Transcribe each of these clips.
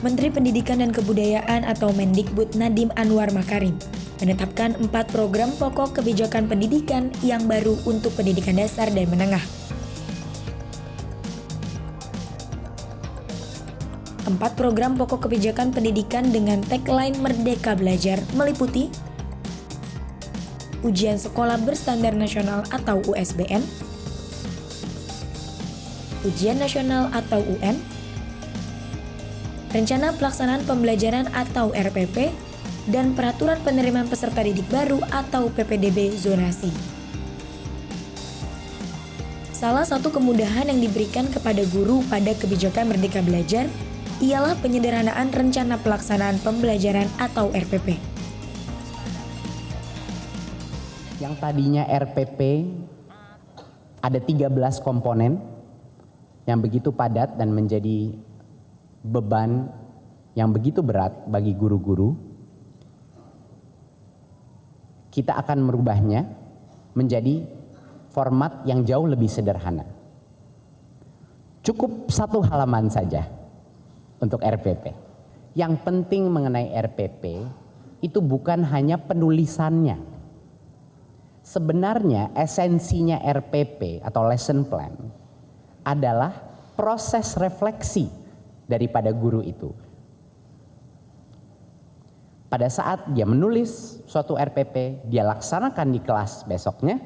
Menteri Pendidikan dan Kebudayaan atau Mendikbud Nadiem Anwar Makarim menetapkan 4 program pokok kebijakan pendidikan yang baru untuk pendidikan dasar dan menengah. 4 program pokok kebijakan pendidikan dengan tagline Merdeka Belajar meliputi Ujian Sekolah Berstandar Nasional atau USBN, Ujian Nasional atau UN, Rencana Pelaksanaan Pembelajaran atau RPP, dan Peraturan Penerimaan Peserta Didik Baru atau PPDB zonasi. Salah satu kemudahan yang diberikan kepada guru pada kebijakan Merdeka Belajar ialah penyederhanaan Rencana Pelaksanaan Pembelajaran atau RPP. Yang tadinya RPP ada 13 komponen yang begitu padat dan menjadi beban yang begitu berat bagi guru-guru, kita akan merubahnya menjadi format yang jauh lebih sederhana. Cukup 1 halaman saja untuk RPP. Yang penting mengenai RPP itu bukan hanya penulisannya. Sebenarnya esensinya RPP atau lesson plan adalah proses refleksi daripada guru itu. Pada saat dia menulis suatu RPP, dia laksanakan di kelas besoknya,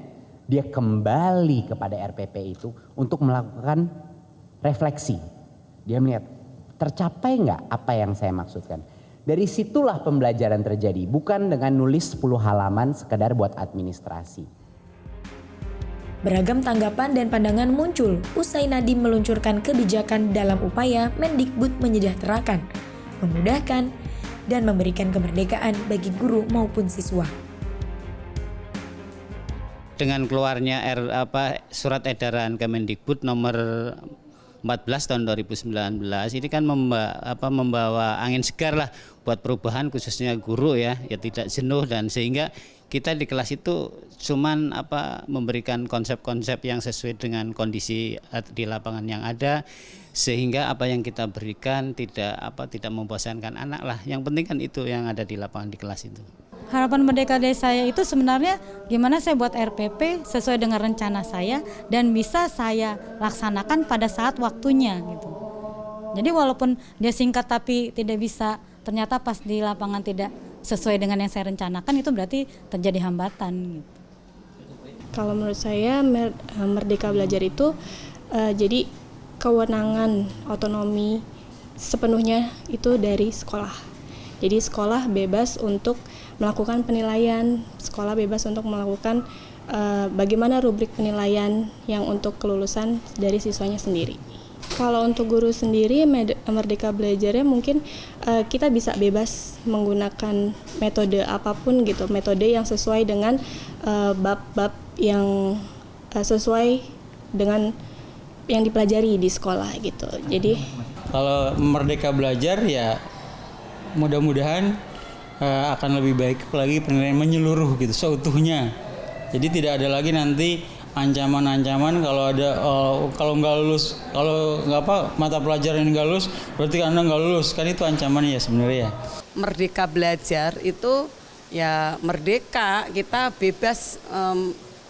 dia kembali kepada RPP itu untuk melakukan refleksi. Dia melihat, tercapai nggak apa yang saya maksudkan? Dari situlah pembelajaran terjadi, bukan dengan nulis 10 halaman sekedar buat administrasi. Beragam tanggapan dan pandangan muncul usai Nadiem meluncurkan kebijakan dalam upaya Mendikbud menyejahterakan, memudahkan, dan memberikan kemerdekaan bagi guru maupun siswa. Dengan keluarnya surat edaran Kemendikbud nomor 14 tahun 2019 ini kan membawa angin segar lah buat perubahan khususnya guru ya tidak jenuh, dan sehingga kita di kelas itu cuman memberikan konsep-konsep yang sesuai dengan kondisi di lapangan yang ada, sehingga apa yang kita berikan tidak membosankan anak lah. Yang penting kan itu yang ada di lapangan di kelas itu. Harapan Merdeka dari saya itu sebenarnya gimana saya buat RPP sesuai dengan rencana saya dan bisa saya laksanakan pada saat waktunya gitu. Jadi walaupun dia singkat tapi tidak bisa, ternyata pas di lapangan tidak sesuai dengan yang saya rencanakan, itu berarti terjadi hambatan gitu. Kalau menurut saya Merdeka Belajar itu jadi kewenangan otonomi sepenuhnya itu dari sekolah. Jadi sekolah bebas untuk melakukan penilaian, sekolah bebas untuk melakukan bagaimana rubrik penilaian yang untuk kelulusan dari siswanya sendiri. Kalau untuk guru sendiri, Merdeka Belajarnya mungkin kita bisa bebas menggunakan metode apapun gitu, metode yang sesuai dengan bab-bab yang sesuai dengan yang dipelajari di sekolah gitu. Jadi kalau Merdeka Belajar ya mudah-mudahan akan lebih baik lagi penilaian menyeluruh gitu seutuhnya. Jadi tidak ada lagi nanti ancaman-ancaman kalau nggak lulus, mata pelajaran yang nggak lulus berarti Anda nggak lulus, kan itu ancamannya ya sebenarnya ya. Merdeka Belajar itu ya merdeka, kita bebas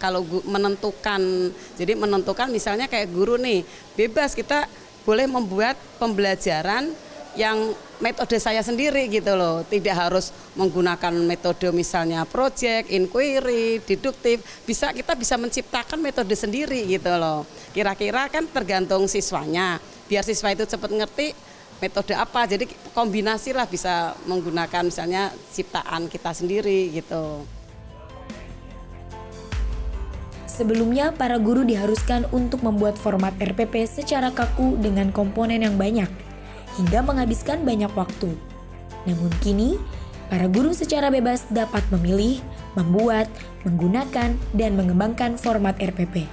kalau menentukan. Jadi menentukan misalnya kayak guru nih, bebas kita boleh membuat pembelajaran yang metode saya sendiri gitu loh, tidak harus menggunakan metode misalnya project, inquiry, deduktif, kita bisa menciptakan metode sendiri gitu loh. Kira-kira kan tergantung siswanya, biar siswa itu cepat ngerti metode apa, jadi kombinasi lah bisa menggunakan misalnya ciptaan kita sendiri gitu. Sebelumnya, para guru diharuskan untuk membuat format RPP secara kaku dengan komponen yang banyak, hingga menghabiskan banyak waktu. Namun kini, para guru secara bebas dapat memilih, membuat, menggunakan, dan mengembangkan format RPP.